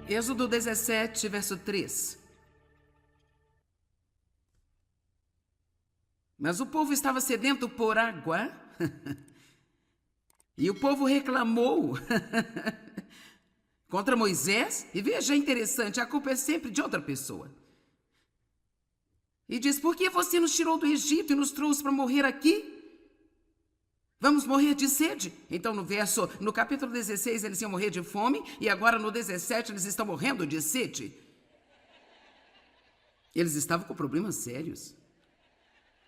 Êxodo 17, verso 3. Mas o povo estava sedento por água e o povo reclamou contra Moisés. E veja, é interessante, a culpa é sempre de outra pessoa. E diz, por que você nos tirou do Egito e nos trouxe para morrer aqui? Vamos morrer de sede? Então no capítulo 16 eles iam morrer de fome e agora no 17 eles estão morrendo de sede. Eles estavam com problemas sérios.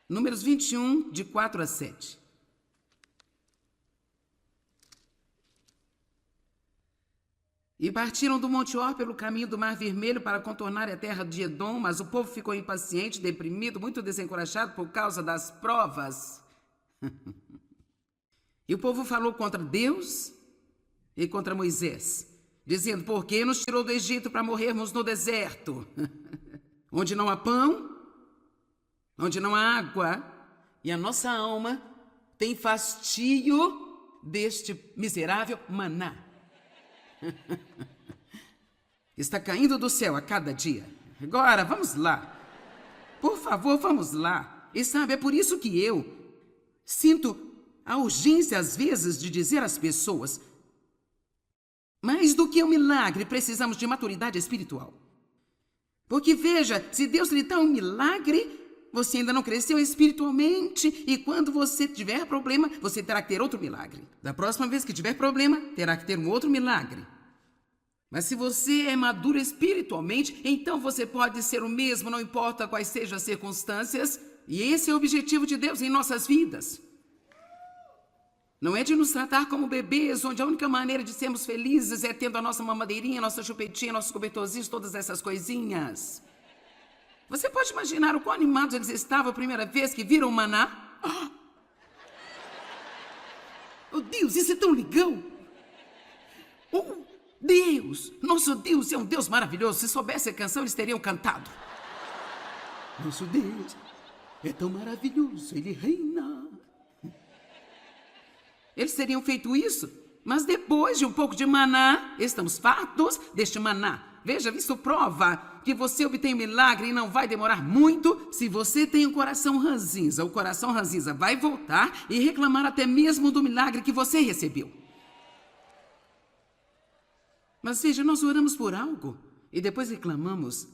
Números 21, de 4 a 7. E partiram do Monte Hor pelo caminho do Mar Vermelho para contornar a terra de Edom, mas o povo ficou impaciente, deprimido, muito desencorajado por causa das provas. E o povo falou contra Deus e contra Moisés, dizendo, por que nos tirou do Egito para morrermos no deserto? Onde não há pão, onde não há água, e a nossa alma tem fastio deste miserável maná. Está caindo do céu a cada dia. Agora, vamos lá. Por favor, vamos lá. E sabe, é por isso que eu sinto a urgência, às vezes, de dizer às pessoas, mais do que um milagre, precisamos de maturidade espiritual. Porque veja, se Deus lhe dá um milagre, você ainda não cresceu espiritualmente e quando você tiver problema, você terá que ter outro milagre. Da próxima vez que tiver problema, terá que ter um outro milagre. Mas se você é maduro espiritualmente, então você pode ser o mesmo, não importa quais sejam as circunstâncias. E esse é o objetivo de Deus em nossas vidas. Não é de nos tratar como bebês, onde a única maneira de sermos felizes é tendo a nossa mamadeirinha, nossa chupetinha, nossos cobertorzinhos, todas essas coisinhas. Você pode imaginar o quão animados eles estavam a primeira vez que viram o maná? Oh, Deus, isso é tão legal! Oh, Deus! Nosso Deus é um Deus maravilhoso. Se soubesse a canção, eles teriam cantado. Nosso Deus é tão maravilhoso, Ele reina. Eles teriam feito isso, mas depois de um pouco de maná, estamos fartos deste maná. Veja, isso prova que você obtém um milagre e não vai demorar muito se você tem um coração ranzinza. O coração ranzinza vai voltar e reclamar até mesmo do milagre que você recebeu. Mas veja, nós oramos por algo e depois reclamamos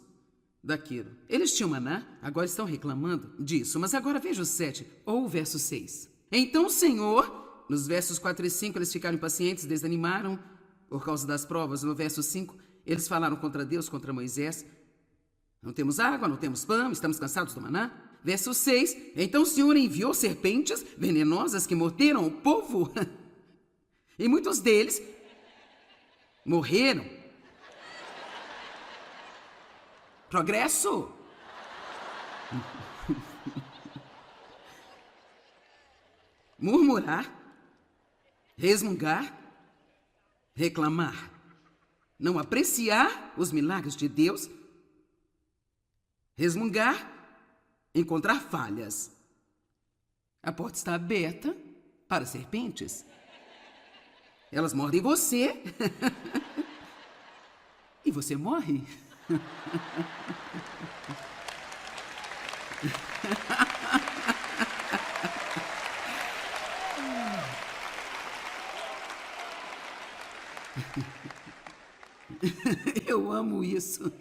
daquilo. Eles tinham maná, agora estão reclamando disso. Mas agora veja o 7 ou o verso 6. Então o Senhor, nos versos 4 e 5, eles ficaram impacientes, desanimaram por causa das provas. No verso 5, eles falaram contra Deus, contra Moisés. Não temos água, não temos pão, estamos cansados do maná. Verso 6, então o Senhor enviou serpentes venenosas que morderam o povo. E muitos deles morreram. Progresso. Murmurar, resmungar, reclamar, não apreciar os milagres de Deus, resmungar, encontrar falhas. A porta está aberta para serpentes. Elas mordem você e você morre. Eu amo isso.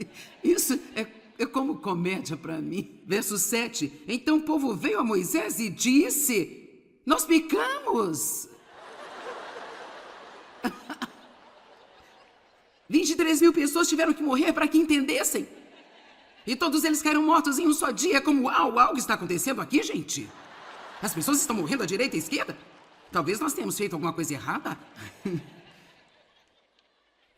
Isso é como comédia para mim. Verso 7. Então o povo veio a Moisés e disse: nós pecamos. 23.000 pessoas tiveram que morrer para que entendessem. E todos eles caíram mortos em um só dia. Como, uau, algo está acontecendo aqui, gente? As pessoas estão morrendo à direita e à esquerda? Talvez nós tenhamos feito alguma coisa errada.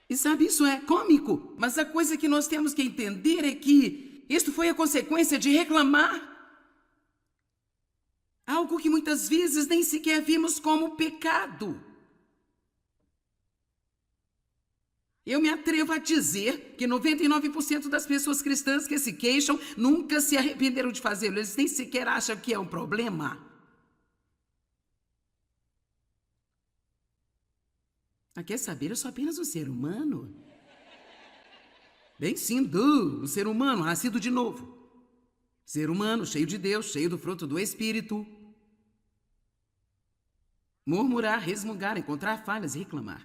E sabe, isso é cômico, mas a coisa que nós temos que entender é que isto foi a consequência de reclamar. Algo que muitas vezes nem sequer vimos como pecado. Eu me atrevo a dizer que 99% das pessoas cristãs que se queixam nunca se arrependeram de fazê-lo. Eles nem sequer acham que é um problema. Quer saber? Eu sou apenas um ser humano. Bem sim, um ser humano nascido de novo. Ser humano cheio de Deus, cheio do fruto do Espírito. Murmurar, resmungar, encontrar falhas e reclamar.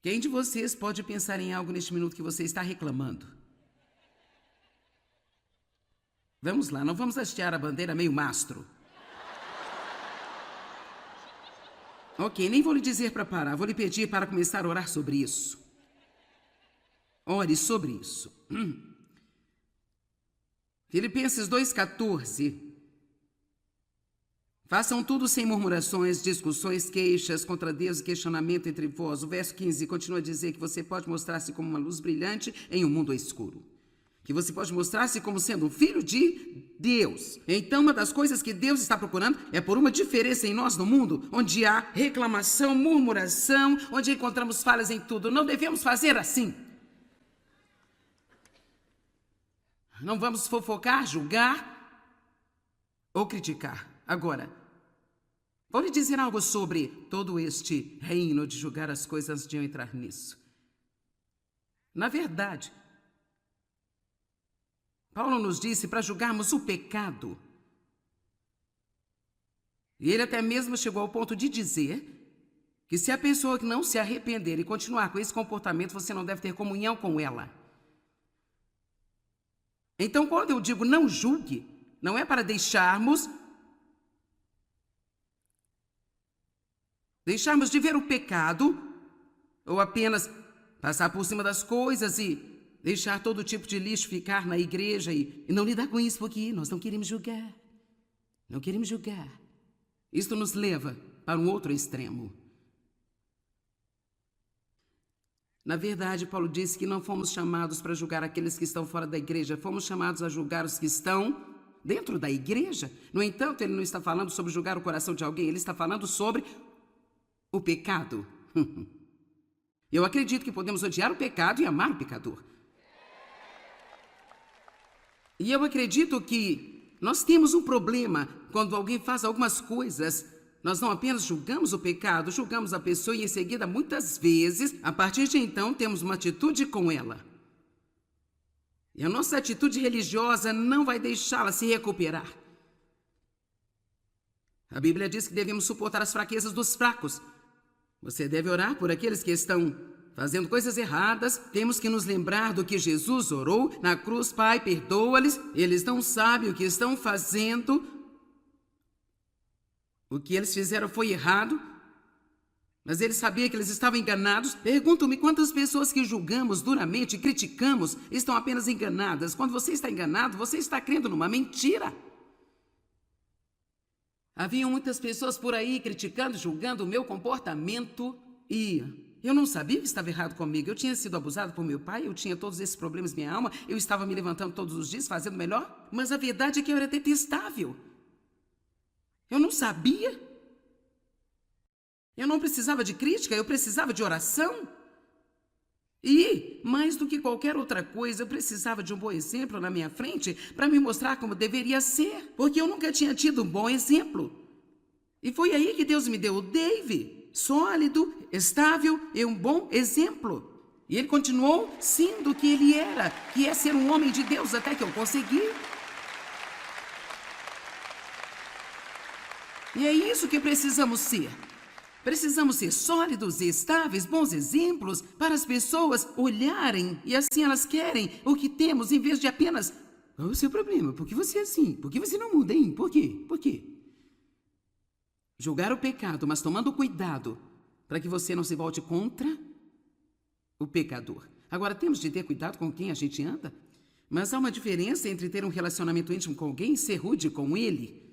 Quem de vocês pode pensar em algo neste minuto que você está reclamando? Vamos lá, não vamos hastear a bandeira meio mastro. Ok, nem vou lhe dizer para parar, vou lhe pedir para começar a orar sobre isso. Ore sobre isso. Filipenses 2,14. Façam tudo sem murmurações, discussões, queixas contra Deus e questionamento entre vós. O verso 15 continua a dizer que você pode mostrar-se como uma luz brilhante em um mundo escuro. Que você pode mostrar-se como sendo um filho de Deus. Então, uma das coisas que Deus está procurando é por uma diferença em nós no mundo, onde há reclamação, murmuração, onde encontramos falhas em tudo. Não devemos fazer assim. Não vamos fofocar, julgar ou criticar. Agora, vou lhe dizer algo sobre todo este reino de julgar as coisas antes de eu entrar nisso. Na verdade, Paulo nos disse para julgarmos o pecado. E ele até mesmo chegou ao ponto de dizer que se a pessoa que não se arrepender e continuar com esse comportamento, você não deve ter comunhão com ela. Então, quando eu digo não julgue, não é para deixarmos de ver o pecado ou apenas passar por cima das coisas e deixar todo tipo de lixo ficar na igreja e não lidar com isso, porque nós não queremos julgar. Não queremos julgar. Isto nos leva para um outro extremo. Na verdade, Paulo disse que não fomos chamados para julgar aqueles que estão fora da igreja, fomos chamados a julgar os que estão dentro da igreja. No entanto, ele não está falando sobre julgar o coração de alguém, ele está falando sobre o pecado. Eu acredito que podemos odiar o pecado e amar o pecador. E eu acredito que nós temos um problema quando alguém faz algumas coisas. Nós não apenas julgamos o pecado, julgamos a pessoa e em seguida, muitas vezes, a partir de então, temos uma atitude com ela. E a nossa atitude religiosa não vai deixá-la se recuperar. A Bíblia diz que devemos suportar as fraquezas dos fracos. Você deve orar por aqueles que estão fazendo coisas erradas. Temos que nos lembrar do que Jesus orou na cruz. Pai, perdoa-lhes, eles não sabem o que estão fazendo. O que eles fizeram foi errado, mas ele sabia que eles estavam enganados. Pergunto-me quantas pessoas que julgamos duramente e criticamos estão apenas enganadas. Quando você está enganado, você está crendo numa mentira. Havia muitas pessoas por aí criticando, julgando o meu comportamento e eu não sabia que estava errado comigo. Eu tinha sido abusado por meu pai, eu tinha todos esses problemas na minha alma, eu estava me levantando todos os dias, fazendo melhor, mas a verdade é que eu era detestável. Eu não sabia. Eu não precisava de crítica, eu precisava de oração. E, mais do que qualquer outra coisa, eu precisava de um bom exemplo na minha frente para me mostrar como deveria ser, porque eu nunca tinha tido um bom exemplo. E foi aí que Deus me deu o Dave, sólido, estável e um bom exemplo. E ele continuou sendo o que ele era, que é ser um homem de Deus até que eu consegui. E é isso que precisamos ser. Precisamos ser sólidos e estáveis, bons exemplos para as pessoas olharem e assim elas querem o que temos em vez de apenas qual é o seu problema? Por que você é assim? Por que você não muda, hein? Por quê? Por quê? Julgar o pecado, mas tomando cuidado para que você não se volte contra o pecador. Agora, temos de ter cuidado com quem a gente anda, mas há uma diferença entre ter um relacionamento íntimo com alguém e ser rude com ele.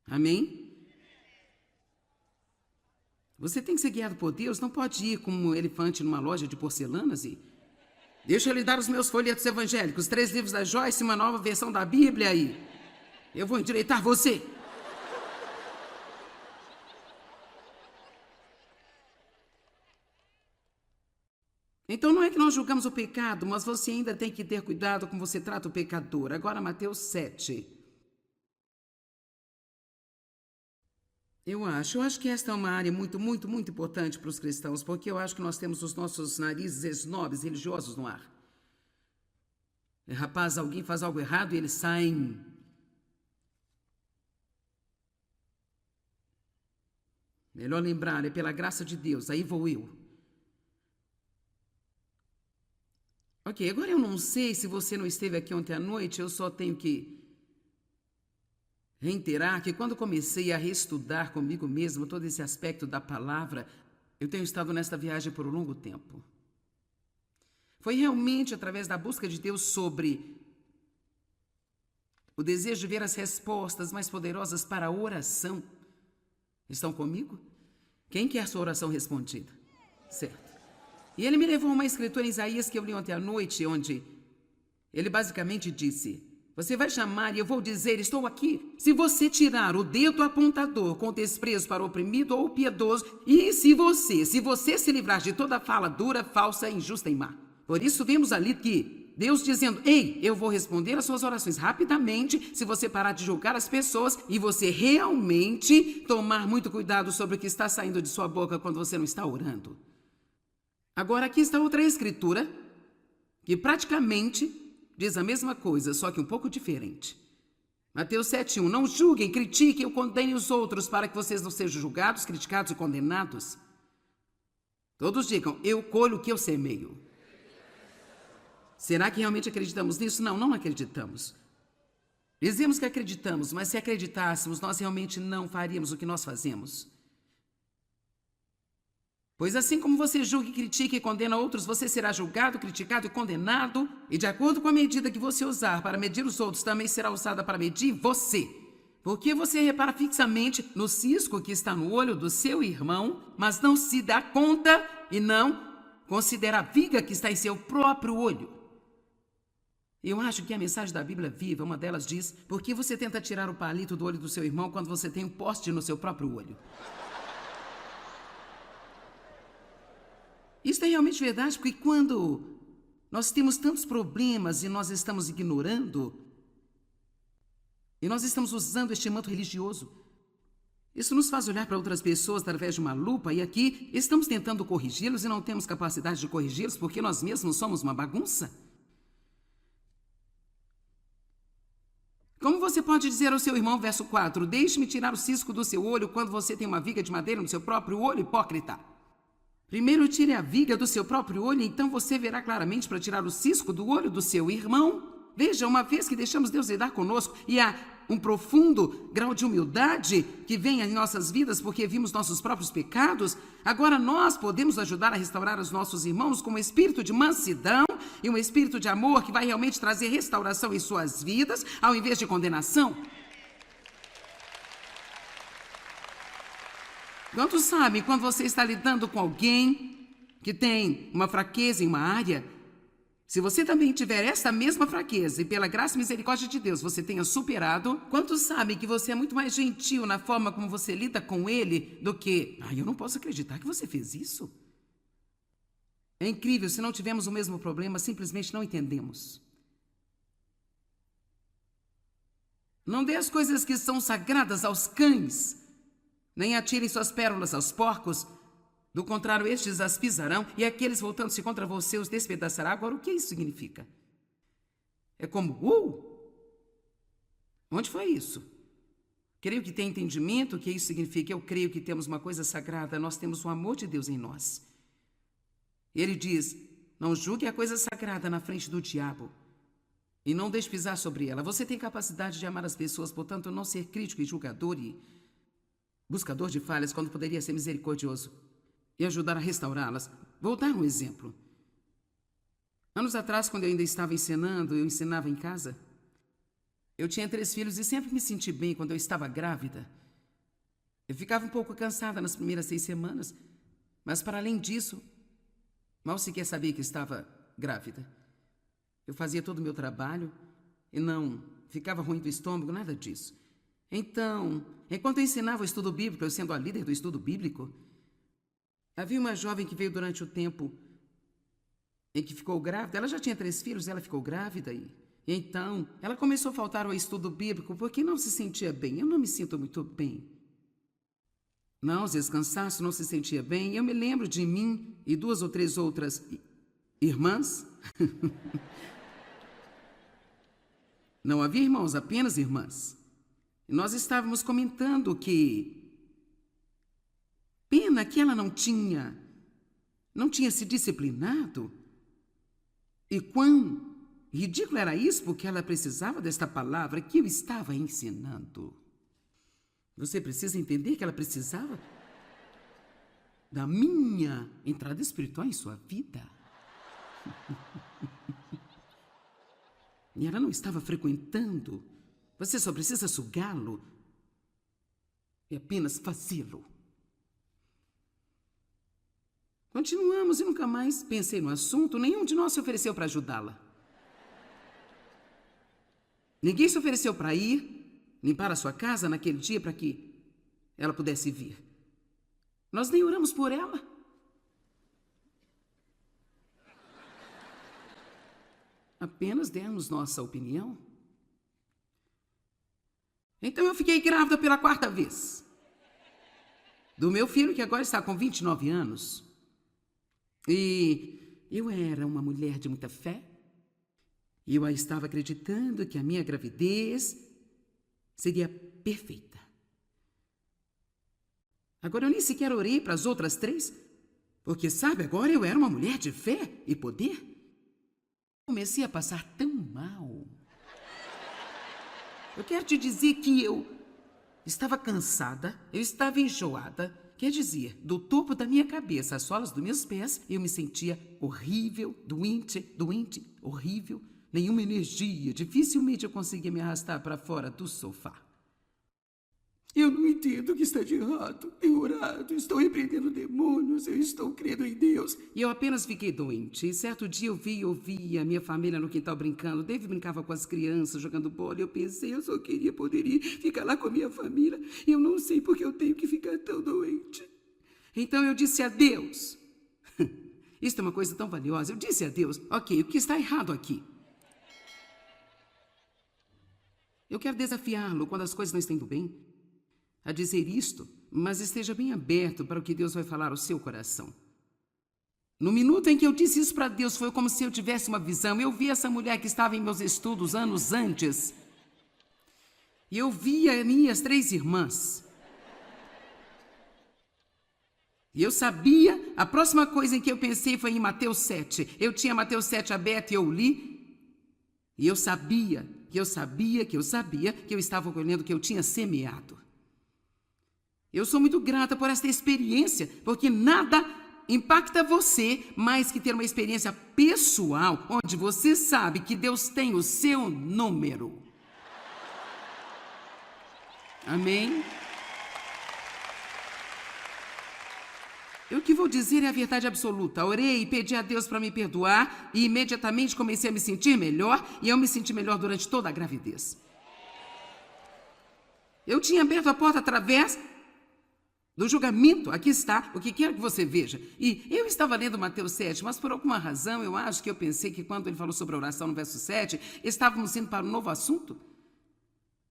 Amém? Você tem que ser guiado por Deus, não pode ir como um elefante numa loja de porcelanas e... Deixa eu lhe dar os meus folhetos evangélicos, 3 livros da Joyce e uma nova versão da Bíblia aí. Eu vou endireitar você. Então não é que nós julgamos o pecado, mas você ainda tem que ter cuidado como você trata o pecador. Agora Mateus 7. Eu acho que esta é uma área muito, muito, muito importante para os cristãos, porque eu acho que nós temos os nossos narizes esnobres religiosos no ar. Rapaz, alguém faz algo errado e eles saem. Melhor lembrar, é pela graça de Deus, aí vou eu. Ok, agora eu não sei se você não esteve aqui ontem à noite, eu só tenho que reiterar que quando comecei a reestudar comigo mesmo todo esse aspecto da palavra, eu tenho estado nesta viagem por um longo tempo. Foi realmente através da busca de Deus sobre o desejo de ver as respostas mais poderosas para a oração. Estão comigo? Quem quer sua oração respondida? Certo. E ele me levou a uma escritura em Isaías que eu li ontem à noite, onde ele basicamente disse: você vai chamar e eu vou dizer, estou aqui. Se você tirar o dedo apontador com desprezo para o oprimido ou o piedoso, e se você se livrar de toda fala dura, falsa, injusta e má. Por isso vemos ali que Deus dizendo: ei, eu vou responder às suas orações rapidamente se você parar de julgar as pessoas e você realmente tomar muito cuidado sobre o que está saindo de sua boca quando você não está orando. Agora aqui está outra escritura que praticamente diz a mesma coisa, só que um pouco diferente. Mateus 7:1. Não julguem, critiquem ou condenem os outros para que vocês não sejam julgados, criticados e condenados. Todos digam: eu colho o que eu semeio. Será que realmente acreditamos nisso? Não, não acreditamos. Dizemos que acreditamos, mas se acreditássemos, nós realmente não faríamos o que nós fazemos. Pois assim como você julga, critica e condena outros, você será julgado, criticado e condenado, e de acordo com a medida que você usar para medir os outros, também será usada para medir você. Porque você repara fixamente no cisco que está no olho do seu irmão, mas não se dá conta e não considera a viga que está em seu próprio olho. Eu acho que a mensagem da Bíblia viva, uma delas diz: por que você tenta tirar o palito do olho do seu irmão quando você tem um poste no seu próprio olho? Isso é realmente verdade, porque quando nós temos tantos problemas e nós estamos ignorando, e nós estamos usando este manto religioso, isso nos faz olhar para outras pessoas através de uma lupa, e aqui estamos tentando corrigi-los e não temos capacidade de corrigi-los porque nós mesmos somos uma bagunça. Como você pode dizer ao seu irmão, verso 4, deixe-me tirar o cisco do seu olho quando você tem uma viga de madeira no seu próprio olho, hipócrita? Primeiro tire a viga do seu próprio olho, então você verá claramente para tirar o cisco do olho do seu irmão. Veja, uma vez que deixamos Deus lidar conosco e há um profundo grau de humildade que vem em nossas vidas porque vimos nossos próprios pecados, agora nós podemos ajudar a restaurar os nossos irmãos com um espírito de mansidão e um espírito de amor que vai realmente trazer restauração em suas vidas, ao invés de condenação. Quantos sabem, quando você está lidando com alguém que tem uma fraqueza em uma área, se você também tiver essa mesma fraqueza e pela graça e misericórdia de Deus você tenha superado, quantos sabem que você é muito mais gentil na forma como você lida com ele do que: eu não posso acreditar que você fez isso. É incrível, se não tivermos o mesmo problema, simplesmente não entendemos. Não dê as coisas que são sagradas aos cães, nem atirem suas pérolas aos porcos, do contrário, estes as pisarão, e aqueles voltando-se contra você os despedaçará. Agora, o que isso significa? É como, onde foi isso? Creio que tem entendimento o que isso significa. Eu creio que temos uma coisa sagrada, nós temos o amor de Deus em nós. Ele diz: não julgue a coisa sagrada na frente do diabo, e não deixe pisar sobre ela. Você tem capacidade de amar as pessoas, portanto, não ser crítico e julgador e buscador de falhas, quando poderia ser misericordioso e ajudar a restaurá-las. Vou dar um exemplo. Anos atrás, quando eu ainda estava ensinando, eu ensinava em casa. Eu tinha 3 filhos e sempre me senti bem quando eu estava grávida. Eu ficava um pouco cansada nas primeiras 6 semanas, mas para além disso, mal sequer sabia que estava grávida. Eu fazia todo o meu trabalho e não ficava ruim do estômago, nada disso. Então, enquanto eu ensinava o estudo bíblico, eu sendo a líder do estudo bíblico, havia uma jovem que veio durante o tempo em que ficou grávida. Ela já tinha 3 filhos, ela ficou grávida e então ela começou a faltar ao estudo bíblico porque não se sentia bem. Eu não me sinto muito bem. Não, às vezes cansaço, não se sentia bem. Eu me lembro de mim e 2 ou 3 outras irmãs. Não havia irmãos, apenas irmãs. E nós estávamos comentando que pena que ela não tinha se disciplinado. E quão ridículo era isso, porque ela precisava desta palavra que eu estava ensinando. Você precisa entender que ela precisava da minha entrada espiritual em sua vida. E ela não estava frequentando. Você só precisa sugá-lo e apenas fazê-lo. Continuamos e nunca mais pensei no assunto. Nenhum de nós se ofereceu para ajudá-la. Ninguém se ofereceu para ir limpar a sua casa naquele dia para que ela pudesse vir. Nós nem oramos por ela. Apenas demos nossa opinião. Então eu fiquei grávida pela 4ª vez. Do meu filho, que agora está com 29 anos. E eu era uma mulher de muita fé. E eu estava acreditando que a minha gravidez seria perfeita. Agora eu nem sequer orei para as outras 3, porque, sabe, agora eu era uma mulher de fé e poder. Comecei a passar tão mal. Eu quero te dizer que eu estava cansada, eu estava enjoada. Quer dizer, do topo da minha cabeça às solas dos meus pés, eu me sentia horrível, doente, horrível. Nenhuma energia, dificilmente eu conseguia me arrastar para fora do sofá. Eu não entendo o que está de errado. Tenho orado, estou repreendendo demônios, eu estou crendo em Deus. E eu apenas fiquei doente. E certo dia eu ouvia a minha família no quintal brincando. Dave brincava com as crianças, jogando bola. Eu pensei, eu só queria poder ir ficar lá com a minha família. Eu não sei porque eu tenho que ficar tão doente. Então eu disse a Deus. Isso é uma coisa tão valiosa. Eu disse a Deus, ok, o que está errado aqui? Eu quero desafiá-lo quando as coisas não estão indo bem a dizer isto, mas esteja bem aberto para o que Deus vai falar ao seu coração. No minuto em que eu disse isso para Deus, foi como se eu tivesse uma visão. Eu vi essa mulher que estava em meus estudos anos antes. E eu via minhas 3 irmãs. E eu sabia, a próxima coisa em que eu pensei foi em Mateus 7. Eu tinha Mateus 7 aberto e eu li. E eu sabia que eu estava colhendo o que eu tinha semeado. Eu sou muito grata por esta experiência, porque nada impacta você mais que ter uma experiência pessoal, onde você sabe que Deus tem o seu número. Amém? Eu que vou dizer é a verdade absoluta. Orei e pedi a Deus para me perdoar e imediatamente comecei a me sentir melhor e eu me senti melhor durante toda a gravidez. Eu tinha aberto a porta através do julgamento. Aqui está, o que quero que você veja. E eu estava lendo Mateus 7, mas por alguma razão eu acho que eu pensei que quando ele falou sobre a oração no verso 7, estávamos indo para um novo assunto.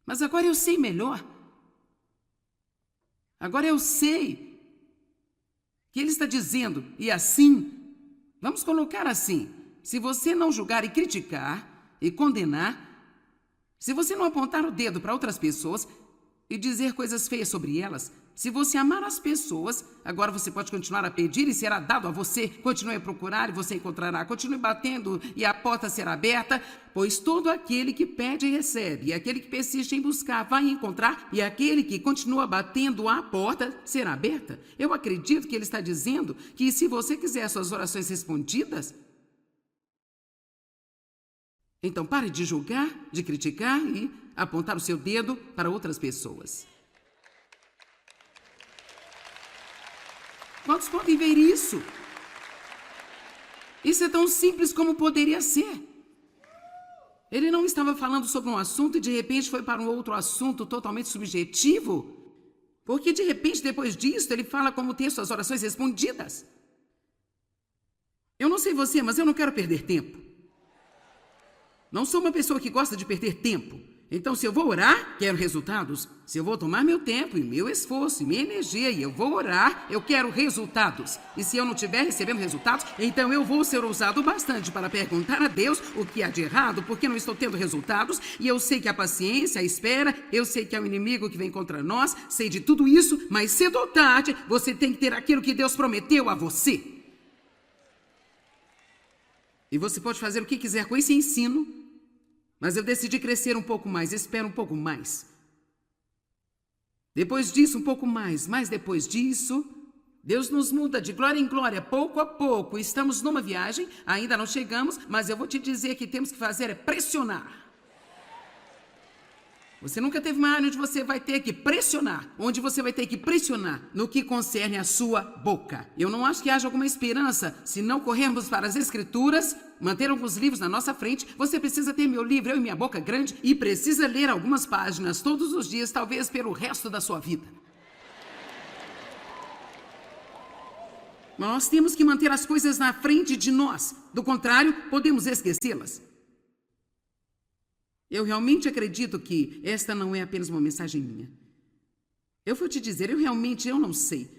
Mas agora eu sei melhor. Agora eu sei que ele está dizendo, e assim, vamos colocar assim, se você não julgar e criticar e condenar, se você não apontar o dedo para outras pessoas e dizer coisas feias sobre elas, se você amar as pessoas, agora você pode continuar a pedir e será dado a você. Continue a procurar e você encontrará. Continue batendo e a porta será aberta, pois todo aquele que pede recebe, e aquele que persiste em buscar vai encontrar, e aquele que continua batendo a porta será aberta. Eu acredito que ele está dizendo que se você quiser suas orações respondidas, então pare de julgar, de criticar e apontar o seu dedo para outras pessoas. Quantos podem ver isso? Isso é tão simples como poderia ser. Ele não estava falando sobre um assunto e de repente foi para um outro assunto totalmente subjetivo, porque de repente depois disso ele fala como ter suas orações respondidas. Eu não sei você, mas eu não quero perder tempo. Não sou uma pessoa que gosta de perder tempo. Então, se eu vou orar, quero resultados. Se eu vou tomar meu tempo e meu esforço e minha energia e eu vou orar, eu quero resultados. E se eu não estiver recebendo resultados, então eu vou ser ousado bastante para perguntar a Deus o que há de errado, porque não estou tendo resultados. E eu sei que a paciência, a espera, eu sei que é o inimigo que vem contra nós, sei de tudo isso, mas cedo ou tarde, você tem que ter aquilo que Deus prometeu a você. E você pode fazer o que quiser com esse ensino, mas eu decidi crescer um pouco mais, espero um pouco mais. Depois disso, um pouco mais, mas depois disso, Deus nos muda de glória em glória, pouco a pouco. Estamos numa viagem, ainda não chegamos, mas eu vou te dizer que temos que fazer é pressionar. Você nunca teve uma área onde você vai ter que pressionar, no que concerne a sua boca. Eu não acho que haja alguma esperança se não corrermos para as Escrituras, manter alguns livros na nossa frente. Você precisa ter meu livro, Eu e Minha Boca Grande, e precisa ler algumas páginas todos os dias, talvez pelo resto da sua vida. Nós temos que manter as coisas na frente de nós, do contrário, podemos esquecê-las. Eu realmente acredito que esta não é apenas uma mensagem minha. Eu vou te dizer, eu não sei.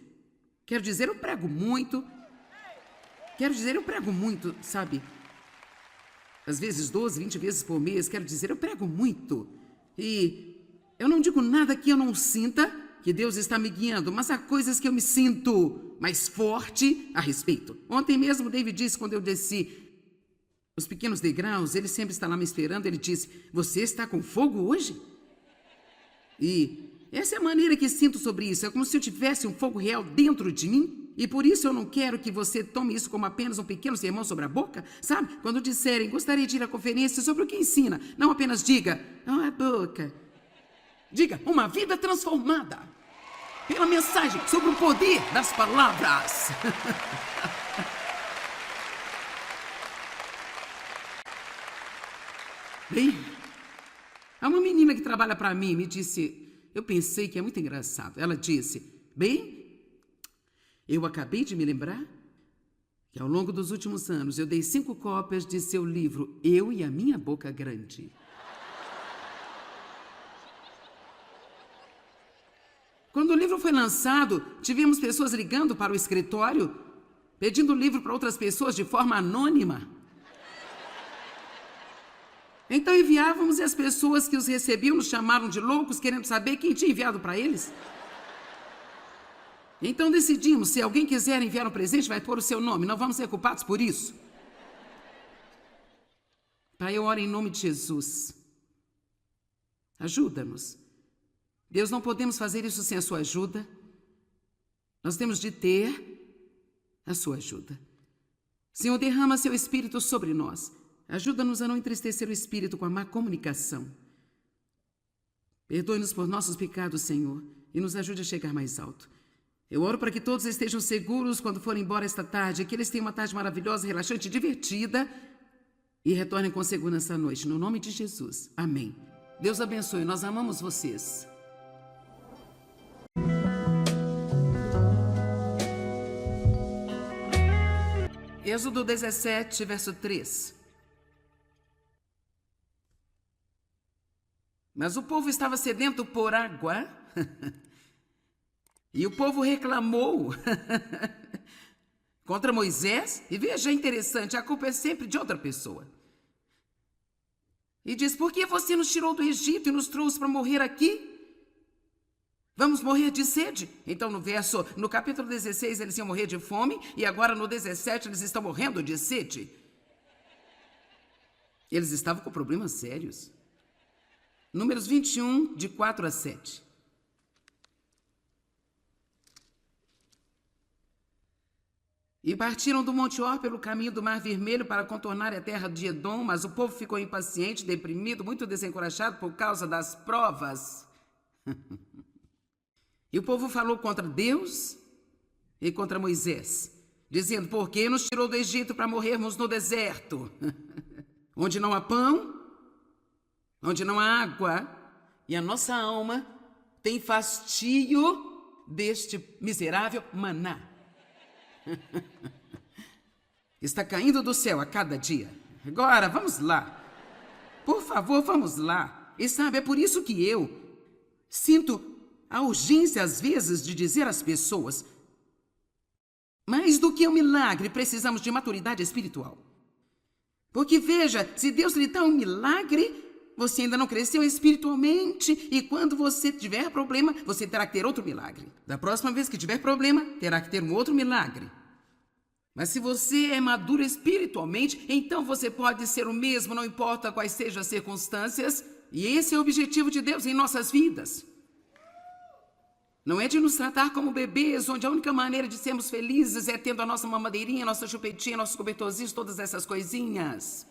Quero dizer, eu prego muito, sabe? Às vezes 12, 20 vezes por mês, quero dizer, eu prego muito. E eu não digo nada que eu não sinta que Deus está me guiando, mas há coisas que eu me sinto mais forte a respeito. Ontem mesmo, David disse, quando eu desci os pequenos degraus, ele sempre está lá me esperando, ele disse, você está com fogo hoje? E essa é a maneira que sinto sobre isso, é como se eu tivesse um fogo real dentro de mim, e por isso eu não quero que você tome isso como apenas um pequeno sermão sobre a boca, sabe? Quando disserem, gostaria de ir à conferência sobre o que ensina, não apenas diga, a boca. Diga, uma vida transformada pela mensagem sobre o poder das palavras. Bem, há uma menina que trabalha para mim me disse, eu pensei que é muito engraçado. Ela disse, bem, eu acabei de me lembrar que ao longo dos últimos anos eu dei 5 cópias de seu livro, Eu e a Minha Boca Grande. Quando o livro foi lançado, tivemos pessoas ligando para o escritório, pedindo o livro para outras pessoas de forma anônima. Então enviávamos e as pessoas que os recebiam nos chamaram de loucos, querendo saber quem tinha enviado para eles. Então decidimos, se alguém quiser enviar um presente, vai pôr o seu nome, não vamos ser culpados por isso. Pai, eu oro em nome de Jesus. Ajuda-nos. Deus, não podemos fazer isso sem a sua ajuda. Nós temos de ter a sua ajuda. Senhor, derrama seu Espírito sobre nós. Ajuda-nos a não entristecer o Espírito com a má comunicação. Perdoe-nos por nossos pecados, Senhor, e nos ajude a chegar mais alto. Eu oro para que todos estejam seguros quando forem embora esta tarde, que eles tenham uma tarde maravilhosa, relaxante, divertida e retornem com segurança à noite. No nome de Jesus. Amém. Deus abençoe. Nós amamos vocês. Êxodo 17, verso 3. Mas o povo estava sedento por água e o povo reclamou contra Moisés. E veja, é interessante, a culpa é sempre de outra pessoa. E diz, por que você nos tirou do Egito e nos trouxe para morrer aqui? Vamos morrer de sede? Então no capítulo 16 eles iam morrer de fome e agora no 17 eles estão morrendo de sede. Eles estavam com problemas sérios. Números 21, de 4 a 7. E partiram do Monte Hor pelo caminho do Mar Vermelho para contornar a terra de Edom, mas o povo ficou impaciente, deprimido, muito desencorajado por causa das provas. E o povo falou contra Deus e contra Moisés, dizendo, por que nos tirou do Egito para morrermos no deserto? Onde não há pão, onde não há água, e a nossa alma tem fastio deste miserável maná. Está caindo do céu a cada dia. Agora, vamos lá. Por favor, vamos lá. E sabe, é por isso que eu sinto a urgência, às vezes, de dizer às pessoas: mais do que um milagre, precisamos de maturidade espiritual. Porque veja, se Deus lhe dá um milagre, você ainda não cresceu espiritualmente, e quando você tiver problema, você terá que ter outro milagre. Da próxima vez que tiver problema, terá que ter um outro milagre. Mas se você é maduro espiritualmente, então você pode ser o mesmo, não importa quais sejam as circunstâncias, e esse é o objetivo de Deus em nossas vidas. Não é de nos tratar como bebês, onde a única maneira de sermos felizes é tendo a nossa mamadeirinha, nossa chupetinha, nossos cobertorzinhos, todas essas coisinhas.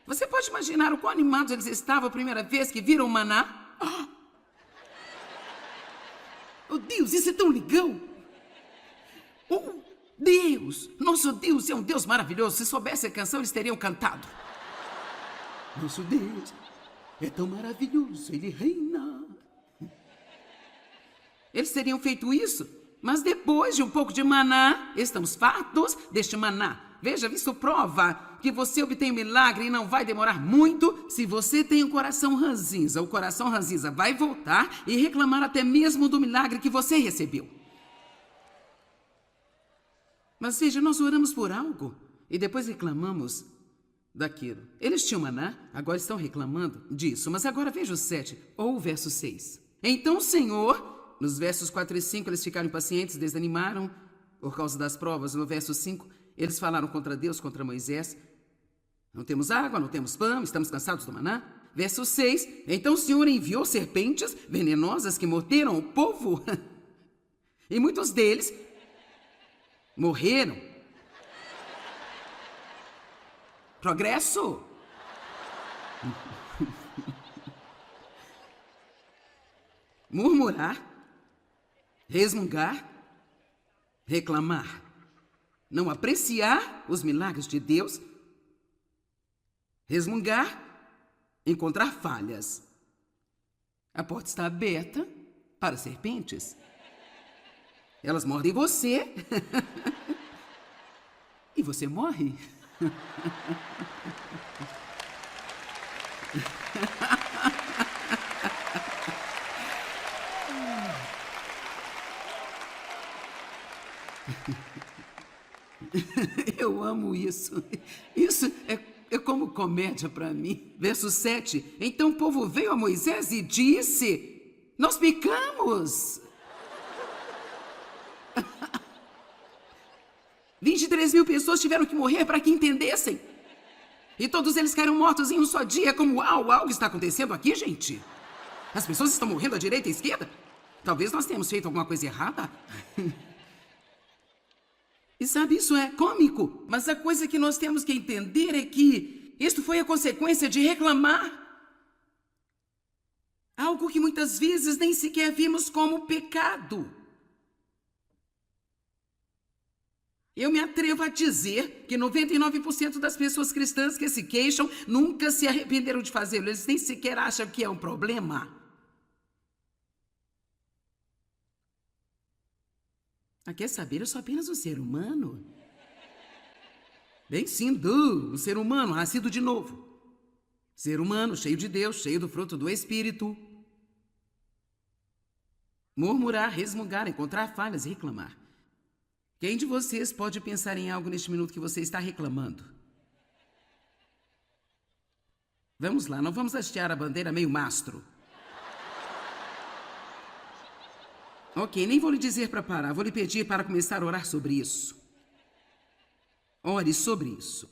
Você pode imaginar o quão animados eles estavam a primeira vez que viram o maná? Oh, Deus, isso é tão legal! Oh, Deus! Nosso Deus é um Deus maravilhoso. Se soubesse a canção, eles teriam cantado. Nosso Deus é tão maravilhoso, Ele reina. Eles teriam feito isso, mas depois de um pouco de maná, estamos fartos deste maná. Veja, isso prova que você obtém um milagre e não vai demorar muito se você tem um coração ranzinza. O coração ranzinza vai voltar e reclamar até mesmo do milagre que você recebeu. Mas veja, nós oramos por algo e depois reclamamos daquilo. Eles tinham maná, agora estão reclamando disso. Mas agora veja o 7 ou o verso 6. Então o Senhor... Nos versos 4 e 5, eles ficaram impacientes, desanimaram por causa das provas. No verso 5, eles falaram contra Deus, contra Moisés. Não temos água, não temos pão, estamos cansados do maná. Verso 6, então o Senhor enviou serpentes venenosas que morderam o povo. E muitos deles morreram. Progresso. Murmurar. Resmungar, reclamar, não apreciar os milagres de Deus, resmungar, encontrar falhas. A porta está aberta para serpentes. Elas mordem você e você morre. Eu amo isso. Isso é como comédia para mim. Verso 7. Então o povo veio a Moisés e disse: nós pecamos. 23.000 pessoas tiveram que morrer para que entendessem. E todos eles caíram mortos em um só dia. Como, uau, algo está acontecendo aqui, gente? As pessoas estão morrendo à direita e à esquerda? Talvez nós tenhamos feito alguma coisa errada. E sabe, isso é cômico, mas a coisa que nós temos que entender é que isto foi a consequência de reclamar. Algo que muitas vezes nem sequer vimos como pecado. Eu me atrevo a dizer que 99% das pessoas cristãs que se queixam nunca se arrependeram de fazê-lo. Eles nem sequer acham que é um problema. Quer saber, eu sou apenas um ser humano. Bem sim, um ser humano, nascido de novo. Ser humano, cheio de Deus, cheio do fruto do Espírito. Murmurar, resmungar, encontrar falhas e reclamar. Quem de vocês pode pensar em algo neste minuto que você está reclamando? Vamos lá, não vamos hastear a bandeira meio mastro. Ok, nem vou lhe dizer para parar, vou lhe pedir para começar a orar sobre isso. Ore sobre isso.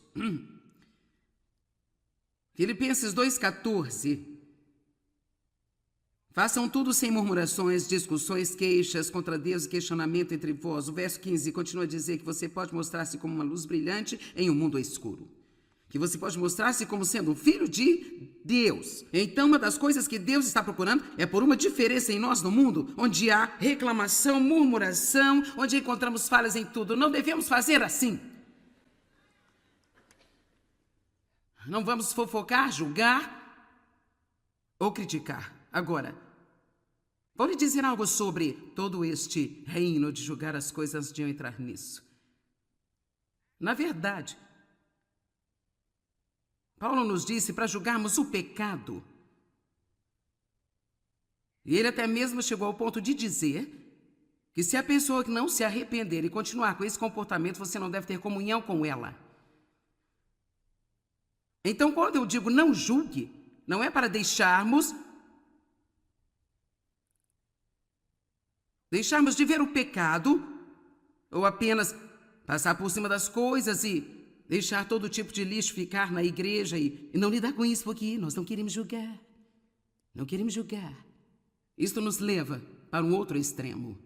Filipenses 2,14. Façam tudo sem murmurações, discussões, queixas contra Deus e questionamento entre vós. O verso 15 continua a dizer que você pode mostrar-se como uma luz brilhante em um mundo escuro. Que você pode mostrar-se como sendo um filho de Deus. Então, uma das coisas que Deus está procurando é por uma diferença em nós no mundo, onde há reclamação, murmuração, onde encontramos falhas em tudo. Não devemos fazer assim. Não vamos fofocar, julgar ou criticar. Agora, vou lhe dizer algo sobre todo este reino de julgar as coisas antes de eu entrar nisso. Na verdade, Paulo nos disse para julgarmos o pecado E ele até mesmo chegou ao ponto de dizer que se a pessoa que não se arrepender e continuar com esse comportamento, você não deve ter comunhão com ela. Então, quando eu digo não julgue, não é para deixarmos de ver o pecado ou apenas passar por cima das coisas e deixar todo tipo de lixo ficar na igreja e não lidar com isso, porque nós não queremos julgar. Não queremos julgar. Isto nos leva para um outro extremo.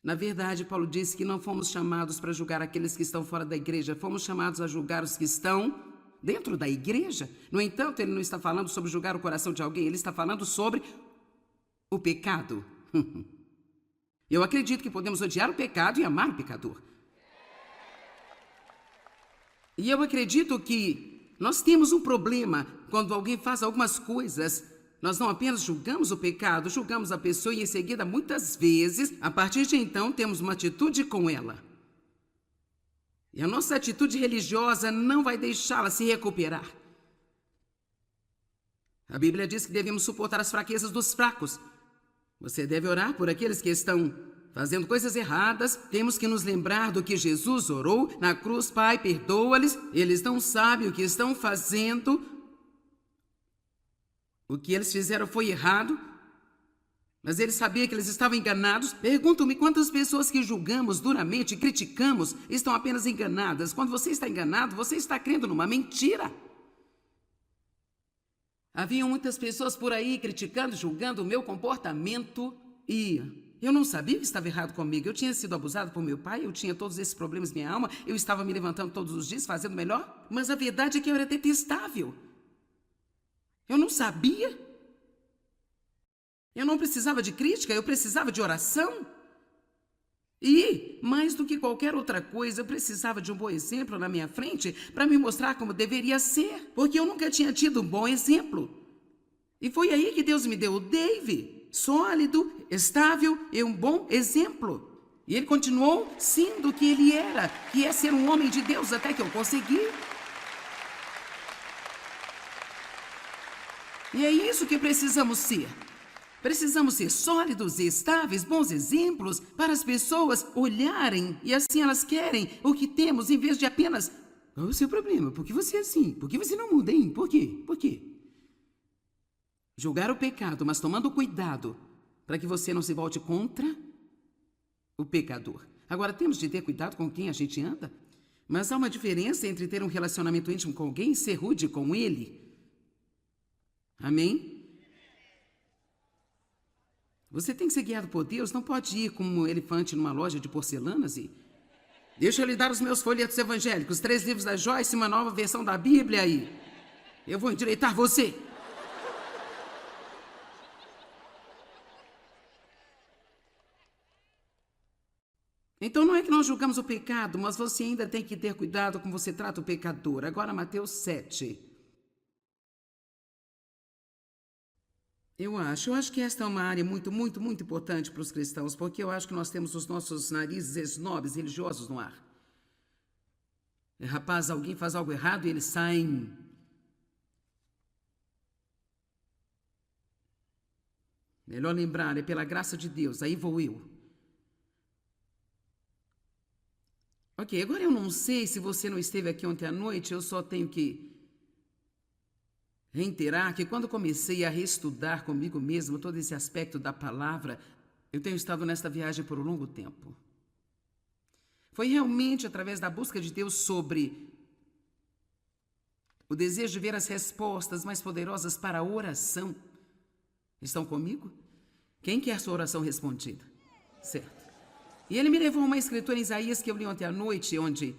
Na verdade, Paulo disse que não fomos chamados para julgar aqueles que estão fora da igreja, fomos chamados a julgar os que estão dentro da igreja. No entanto, ele não está falando sobre julgar o coração de alguém, ele está falando sobre o pecado. Eu acredito que podemos odiar o pecado e amar o pecador. E eu acredito que nós temos um problema quando alguém faz algumas coisas. Nós não apenas julgamos o pecado, julgamos a pessoa e em seguida, muitas vezes, a partir de então, temos uma atitude com ela. E a nossa atitude religiosa não vai deixá-la se recuperar. A Bíblia diz que devemos suportar as fraquezas dos fracos. Você deve orar por aqueles que estão fazendo coisas erradas. Temos que nos lembrar do que Jesus orou na cruz. Pai, perdoa-lhes, eles não sabem o que estão fazendo. O que eles fizeram foi errado, mas ele sabia que eles estavam enganados. Pergunto-me quantas pessoas que julgamos duramente, criticamos, estão apenas enganadas. Quando você está enganado, você está crendo numa mentira. Haviam muitas pessoas por aí criticando, julgando o meu comportamento e eu não sabia que estava errado comigo. Eu tinha sido abusado por meu pai, eu tinha todos esses problemas na minha alma, eu estava me levantando todos os dias, fazendo melhor, mas a verdade é que eu era detestável. Eu não sabia. Eu não precisava de crítica, eu precisava de oração. E, mais do que qualquer outra coisa, eu precisava de um bom exemplo na minha frente para me mostrar como deveria ser, porque eu nunca tinha tido um bom exemplo. E foi aí que Deus me deu o Dave, sólido, estável e um bom exemplo. E ele continuou sendo o que ele era, que é ser um homem de Deus até que eu consegui. E é isso que precisamos ser. Precisamos ser sólidos e estáveis, bons exemplos para as pessoas olharem e assim elas querem o que temos em vez de apenas qual é o seu problema? Por que você é assim? Por que você não muda, hein? Por quê? Por quê? Julgar o pecado, mas tomando cuidado para que você não se volte contra o pecador. Agora, temos de ter cuidado com quem a gente anda, mas há uma diferença entre ter um relacionamento íntimo com alguém e ser rude com ele. Amém? Você tem que ser guiado por Deus, não pode ir como um elefante numa loja de porcelanas e... Deixa eu lhe dar os meus folhetos evangélicos, 3 livros da Joyce, uma nova versão da Bíblia e... Eu vou endireitar você. Então não é que nós julgamos o pecado, mas você ainda tem que ter cuidado como você trata o pecador. Agora Mateus 7. Eu acho que esta é uma área muito importante para os cristãos, porque eu acho que nós temos os nossos narizes esnobres religiosos no ar. Rapaz, alguém faz algo errado e eles saem... Melhor lembrar, é pela graça de Deus, aí vou eu. Ok, agora eu não sei se você não esteve aqui ontem à noite, eu só tenho que reiterar que quando comecei a reestudar comigo mesmo todo esse aspecto da palavra, eu tenho estado nesta viagem por um longo tempo. Foi realmente através da busca de Deus sobre o desejo de ver as respostas mais poderosas para a oração. Estão comigo? Quem quer sua oração respondida? Certo. E ele me levou a uma escritura em Isaías que eu li ontem à noite, onde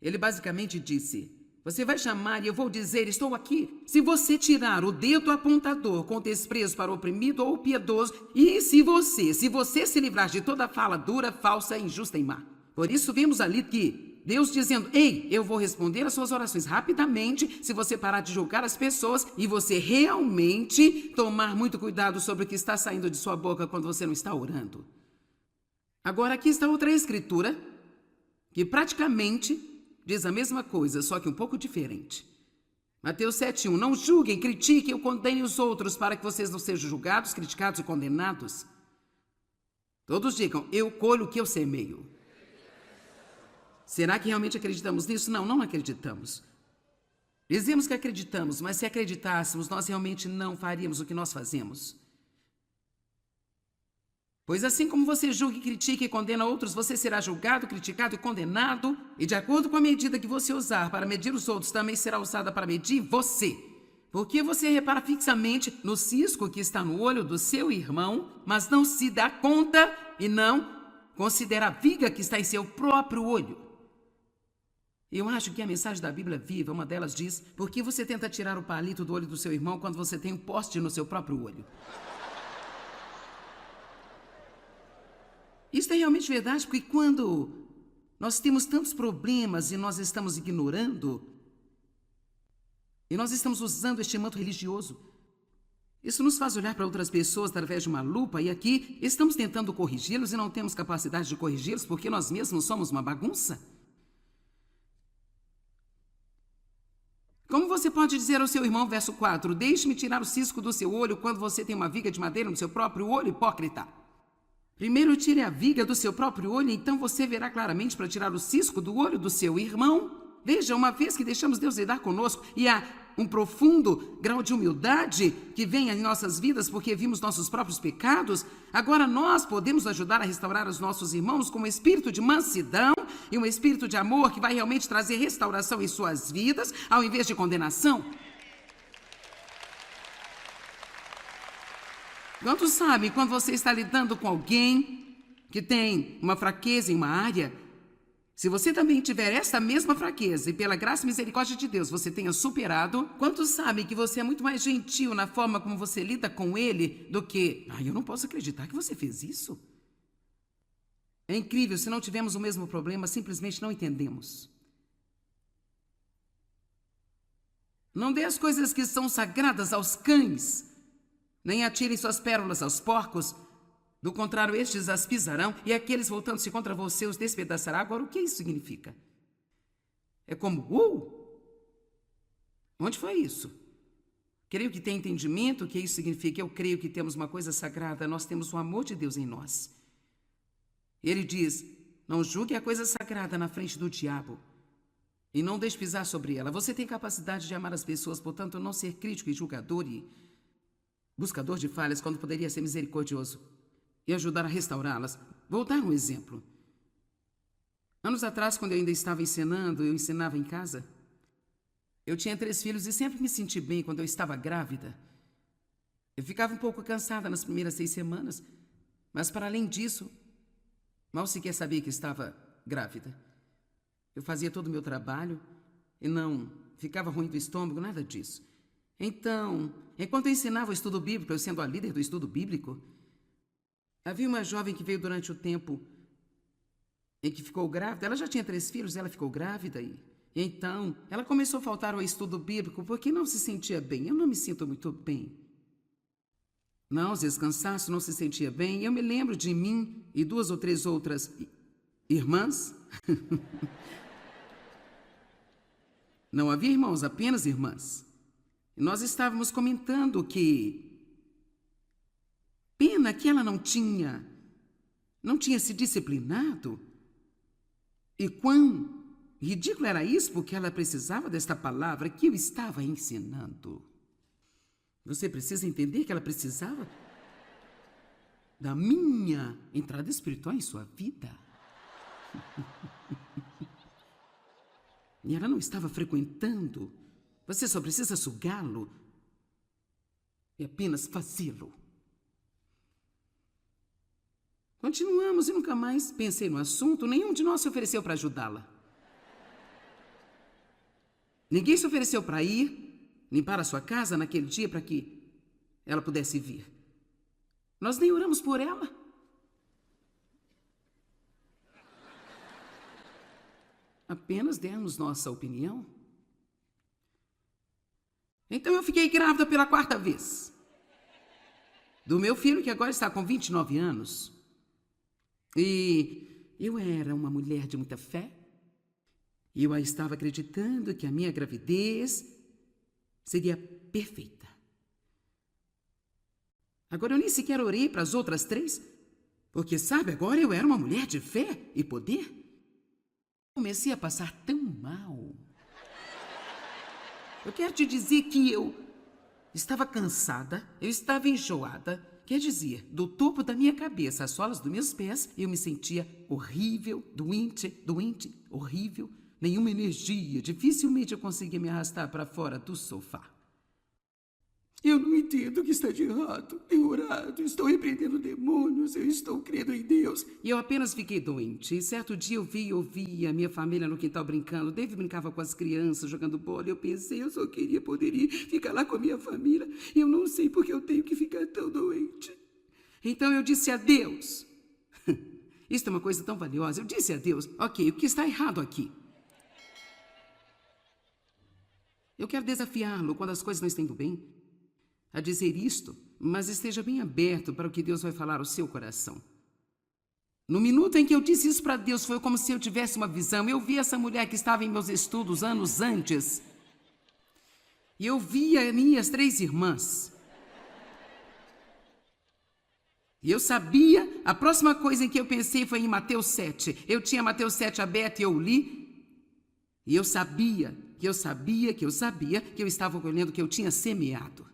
ele basicamente disse... Você vai chamar e eu vou dizer, estou aqui. Se você tirar o dedo apontador com desprezo para o oprimido ou o piedoso, e se você se livrar de toda fala dura, falsa, injusta e má. Por isso vimos ali que Deus dizendo, ei, eu vou responder as suas orações rapidamente se você parar de julgar as pessoas e você realmente tomar muito cuidado sobre o que está saindo de sua boca quando você não está orando. Agora aqui está outra escritura que praticamente... diz a mesma coisa, só que um pouco diferente. Mateus 7:1. Não julguem, critiquem ou condenem os outros para que vocês não sejam julgados, criticados e condenados. Todos digam, eu colho o que eu semeio. Será que realmente acreditamos nisso? Não, não acreditamos. Dizemos que acreditamos, mas se acreditássemos, nós realmente não faríamos o que nós fazemos. Pois assim como você julga, critica e condena outros, você será julgado, criticado e condenado, e de acordo com a medida que você usar para medir os outros, também será usada para medir você. Porque você repara fixamente no cisco que está no olho do seu irmão, mas não se dá conta e não considera a viga que está em seu próprio olho. Eu acho que a mensagem da Bíblia viva, uma delas diz, por que você tenta tirar o palito do olho do seu irmão quando você tem um poste no seu próprio olho? Isso é realmente verdade, porque quando nós temos tantos problemas e nós estamos ignorando, e nós estamos usando este manto religioso, isso nos faz olhar para outras pessoas através de uma lupa, e aqui estamos tentando corrigi-los e não temos capacidade de corrigi-los porque nós mesmos somos uma bagunça. Como você pode dizer ao seu irmão, verso 4, deixe-me tirar o cisco do seu olho quando você tem uma viga de madeira no seu próprio olho, hipócrita? Primeiro tire a viga do seu próprio olho, então você verá claramente para tirar o cisco do olho do seu irmão. Veja, uma vez que deixamos Deus lidar conosco e há um profundo grau de humildade que vem em nossas vidas porque vimos nossos próprios pecados, agora nós podemos ajudar a restaurar os nossos irmãos com um espírito de mansidão e um espírito de amor que vai realmente trazer restauração em suas vidas, ao invés de condenação. Quantos sabem, quando você está lidando com alguém que tem uma fraqueza em uma área, se você também tiver essa mesma fraqueza e pela graça e misericórdia de Deus você tenha superado, quantos sabem que você é muito mais gentil na forma como você lida com ele do que, eu não posso acreditar que você fez isso. É incrível, se não tivermos o mesmo problema, simplesmente não entendemos. Não dê as coisas que são sagradas aos cães, nem atirem suas pérolas aos porcos. Do contrário, estes as pisarão e aqueles voltando-se contra você os despedaçará. Agora, o que isso significa? É como, onde foi isso? Creio que tem entendimento o que isso significa. Eu creio que temos uma coisa sagrada, nós temos o amor de Deus em nós. Ele diz, não julgue a coisa sagrada na frente do diabo e não deixe pisar sobre ela. Você tem capacidade de amar as pessoas, portanto, não ser crítico e julgador e buscador de falhas quando poderia ser misericordioso e ajudar a restaurá-las. Vou dar um exemplo. Anos atrás, quando eu ainda estava ensinando, eu ensinava em casa. Eu tinha 3 filhos e sempre me senti bem quando eu estava grávida. Eu ficava um pouco cansada nas primeiras 6 semanas, mas para além disso, mal sequer sabia que estava grávida. Eu fazia todo o meu trabalho e não ficava ruim do estômago, nada disso. Então, enquanto eu ensinava o estudo bíblico, eu sendo a líder do estudo bíblico, havia uma jovem que veio durante o tempo em que ficou grávida. Ela já tinha 3 filhos, ela ficou grávida e então ela começou a faltar ao estudo bíblico porque não se sentia bem. Eu não me sinto muito bem. Não, às vezes cansaço, não se sentia bem. Eu me lembro de mim e 2 ou 3 outras irmãs. Não havia irmãos, apenas irmãs. E nós estávamos comentando que pena que ela não tinha se disciplinado. E quão ridículo era isso, porque ela precisava desta palavra que eu estava ensinando. Você precisa entender que ela precisava da minha entrada espiritual em sua vida. E ela não estava frequentando. Você só precisa sugá-lo e apenas fazê-lo. Continuamos e nunca mais pensei no assunto. Nenhum de nós se ofereceu para ajudá-la. Ninguém se ofereceu para ir limpar a sua casa naquele dia para que ela pudesse vir. Nós nem oramos por ela. Apenas demos nossa opinião. Então eu fiquei grávida pela 4ª vez. Do meu filho, que agora está com 29 anos. E eu era uma mulher de muita fé. E eu estava acreditando que a minha gravidez seria perfeita. Agora eu nem sequer orei para as outras 3, porque, sabe, agora eu era uma mulher de fé e poder. Comecei a passar tão mal. Eu quero te dizer que eu estava cansada, eu estava enjoada. Quer dizer, do topo da minha cabeça às solas dos meus pés, eu me sentia horrível, doente, horrível. Nenhuma energia, dificilmente eu conseguia me arrastar para fora do sofá. Eu não entendo o que está de errado. Tenho orado, estou repreendendo demônios, eu estou crendo em Deus. E eu apenas fiquei doente. E certo dia eu vi a minha família no quintal brincando. Dave brincava com as crianças, jogando bola. Eu pensei, eu só queria poder ir ficar lá com a minha família. Eu não sei porque eu tenho que ficar tão doente. Então eu disse a Deus. Isso é uma coisa tão valiosa. Eu disse a Deus, ok, o que está errado aqui? Eu quero desafiá-lo quando as coisas não estão indo bem a dizer isto, mas esteja bem aberto para o que Deus vai falar ao seu coração. No minuto em que eu disse isso para Deus, foi como se eu tivesse uma visão. Eu vi essa mulher que estava em meus estudos anos antes. E eu via minhas 3 irmãs. E eu sabia, a próxima coisa em que eu pensei foi em Mateus 7. Eu tinha Mateus 7 aberto e eu li. E eu sabia que eu estava colhendo o que eu tinha semeado.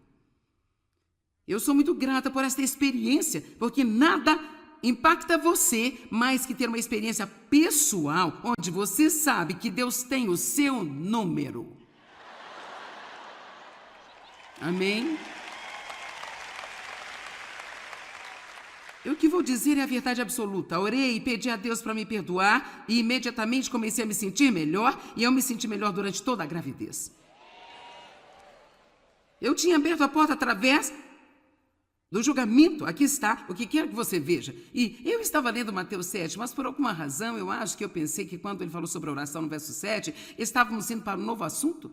Eu sou muito grata por esta experiência, porque nada impacta você mais que ter uma experiência pessoal, onde você sabe que Deus tem o seu número. Amém? O que vou dizer é a verdade absoluta. Orei e pedi a Deus para me perdoar e imediatamente comecei a me sentir melhor e eu me senti melhor durante toda a gravidez. Eu tinha aberto a porta através do julgamento. Aqui está, o que quero que você veja. E eu estava lendo Mateus 7, mas por alguma razão eu acho que eu pensei que quando ele falou sobre a oração no verso 7, estávamos indo para um novo assunto.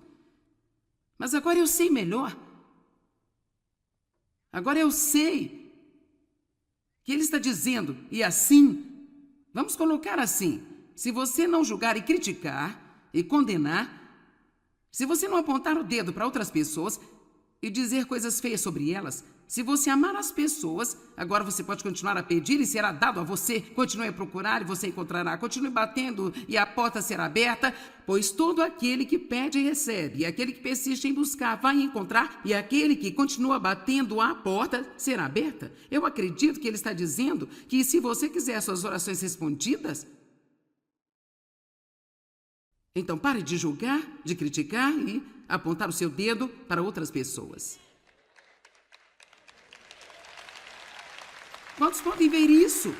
Mas agora eu sei melhor. Agora eu sei que ele está dizendo, e assim, vamos colocar assim, se você não julgar e criticar e condenar, se você não apontar o dedo para outras pessoas e dizer coisas feias sobre elas, se você amar as pessoas, agora você pode continuar a pedir e será dado a você. Continue a procurar e você encontrará. Continue batendo e a porta será aberta, pois todo aquele que pede recebe, e aquele que persiste em buscar vai encontrar, e aquele que continua batendo a porta será aberta. Eu acredito que ele está dizendo que se você quiser suas orações respondidas, então pare de julgar, de criticar e apontar o seu dedo para outras pessoas. Quantos podem ver isso?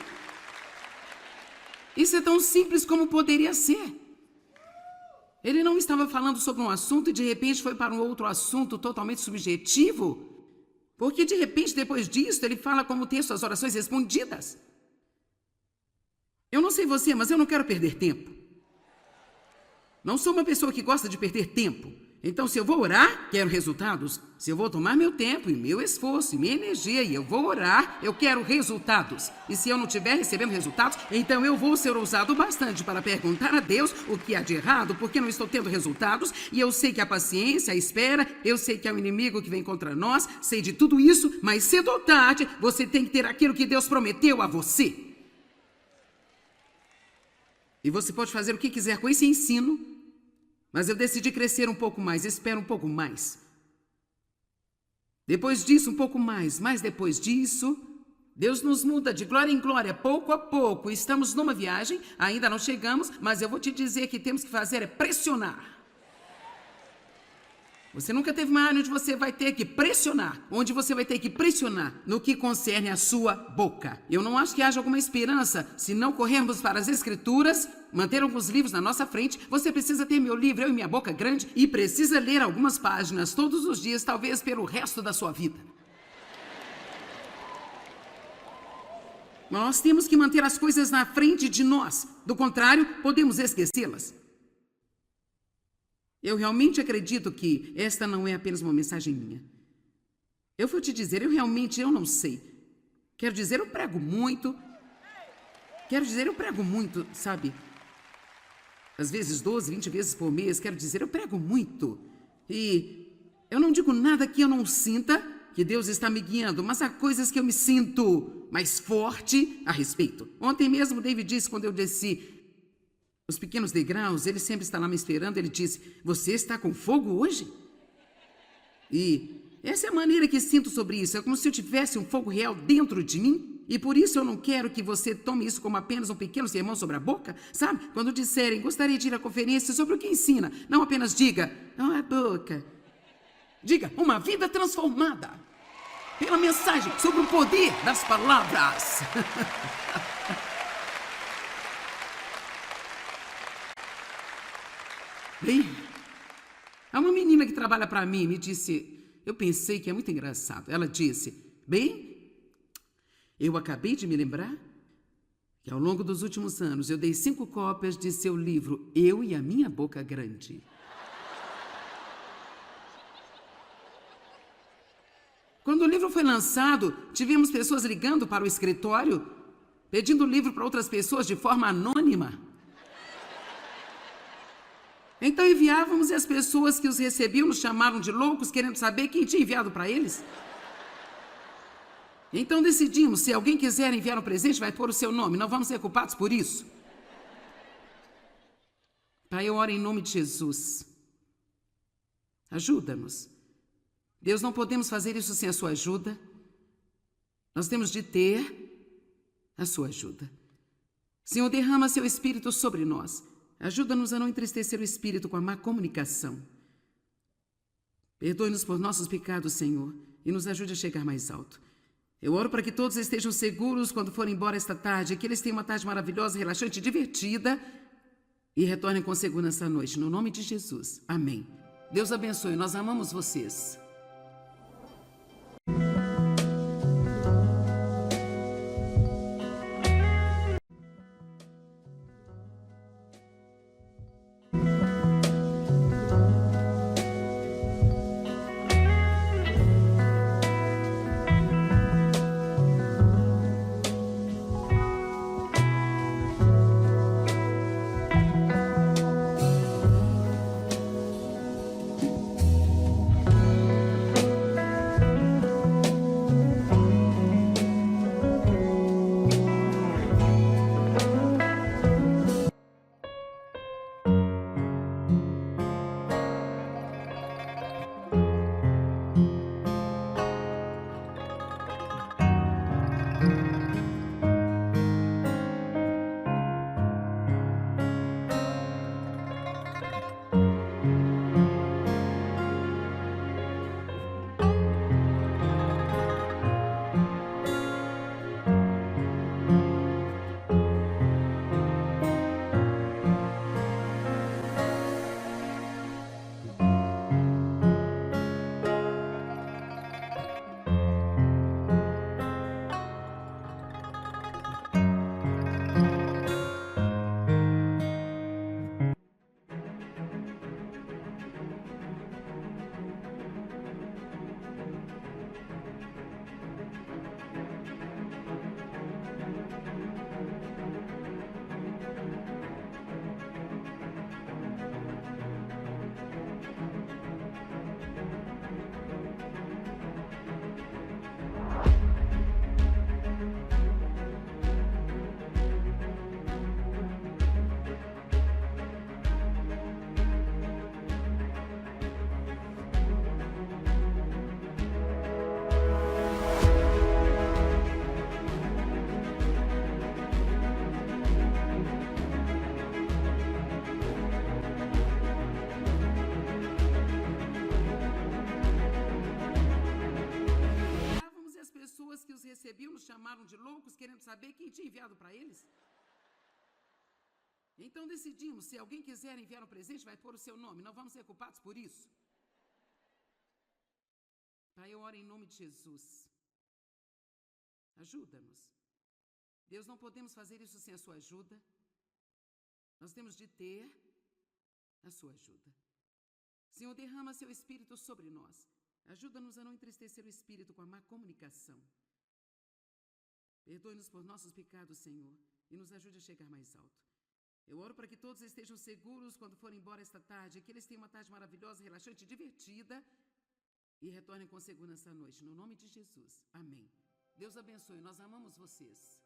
Isso é tão simples como poderia ser. Ele não estava falando sobre um assunto e de repente foi para um outro assunto totalmente subjetivo, porque de repente depois disso ele fala como ter suas orações respondidas. Eu não sei você, mas eu não quero perder tempo. Não sou uma pessoa que gosta de perder tempo. Então, se eu vou orar, quero resultados. Se eu vou tomar meu tempo e meu esforço e minha energia e eu vou orar, eu quero resultados. E se eu não estiver recebendo resultados, então eu vou ser ousado bastante para perguntar a Deus o que há de errado, porque não estou tendo resultados. E eu sei que a paciência, a espera, eu sei que é o inimigo que vem contra nós, sei de tudo isso, mas cedo ou tarde você tem que ter aquilo que Deus prometeu a você. E você pode fazer o que quiser com esse ensino, mas eu decidi crescer um pouco mais, espero um pouco mais. Depois disso, um pouco mais, mas depois disso, Deus nos muda de glória em glória, pouco a pouco. Estamos numa viagem, ainda não chegamos, mas eu vou te dizer que temos que fazer é pressionar. Você nunca teve uma área onde você vai ter que pressionar, no que concerne a sua boca. Eu não acho que haja alguma esperança se não corrermos para as Escrituras, manter alguns livros na nossa frente. Você precisa ter meu livro, Eu e Minha Boca Grande, e precisa ler algumas páginas todos os dias, talvez pelo resto da sua vida. Nós temos que manter as coisas na frente de nós, do contrário, podemos esquecê-las. Eu realmente acredito que esta não é apenas uma mensagem minha. Eu vou te dizer, eu não sei. Quero dizer, eu prego muito, sabe? Às vezes 12, 20 vezes por mês, quero dizer, eu prego muito. E Eu não digo nada que eu não sinta que Deus está me guiando, mas há coisas que eu me sinto mais forte a respeito. Ontem mesmo David disse, quando eu desci os pequenos degraus, ele sempre está lá me esperando, ele disse, você está com fogo hoje? E essa é a maneira que sinto sobre isso, é como se eu tivesse um fogo real dentro de mim, e por isso eu não quero que você tome isso como apenas um pequeno sermão sobre a boca, sabe? Quando disserem, gostaria de ir à conferência sobre o que ensina, não apenas diga, não a boca. Diga, uma vida transformada pela mensagem sobre o poder das palavras. Bem, há uma menina que trabalha para mim me disse, eu pensei que é muito engraçado. Ela disse, bem, eu acabei de me lembrar que ao longo dos últimos anos eu dei 5 cópias de seu livro, Eu e a Minha Boca Grande. Quando o livro foi lançado, tivemos pessoas ligando para o escritório, pedindo o livro para outras pessoas de forma anônima. Então enviávamos e as pessoas que os recebiam nos chamaram de loucos, querendo saber quem tinha enviado para eles. Então decidimos, se alguém quiser enviar um presente, vai pôr o seu nome, não vamos ser culpados por isso. Pai, eu oro em nome de Jesus. Ajuda-nos. Deus, não podemos fazer isso sem a sua ajuda. Nós temos de ter a sua ajuda. Senhor, derrama seu Espírito sobre nós. Ajuda-nos a não entristecer o Espírito com a má comunicação. Perdoe-nos por nossos pecados, Senhor, e nos ajude a chegar mais alto. Eu oro para que todos estejam seguros quando forem embora esta tarde, que eles tenham uma tarde maravilhosa, relaxante, divertida e retornem com segurança à noite. No nome de Jesus. Amém. Deus abençoe. Nós amamos vocês. Que os recebiam nos chamaram de loucos, querendo saber quem tinha enviado para eles. Então decidimos, se alguém quiser enviar um presente, vai pôr o seu nome, não vamos ser culpados por isso. Pai, eu oro em nome de Jesus. Ajuda-nos. Deus, não podemos fazer isso sem a sua ajuda. Nós temos de ter a sua ajuda. Senhor, derrama seu Espírito sobre nós. Ajuda-nos a não entristecer o Espírito com a má comunicação. Perdoe-nos por nossos pecados, Senhor, e nos ajude a chegar mais alto. Eu oro para que todos estejam seguros quando forem embora esta tarde, que eles tenham uma tarde maravilhosa, relaxante, divertida e retornem com segurança à noite, no nome de Jesus. Amém. Deus abençoe, nós amamos vocês.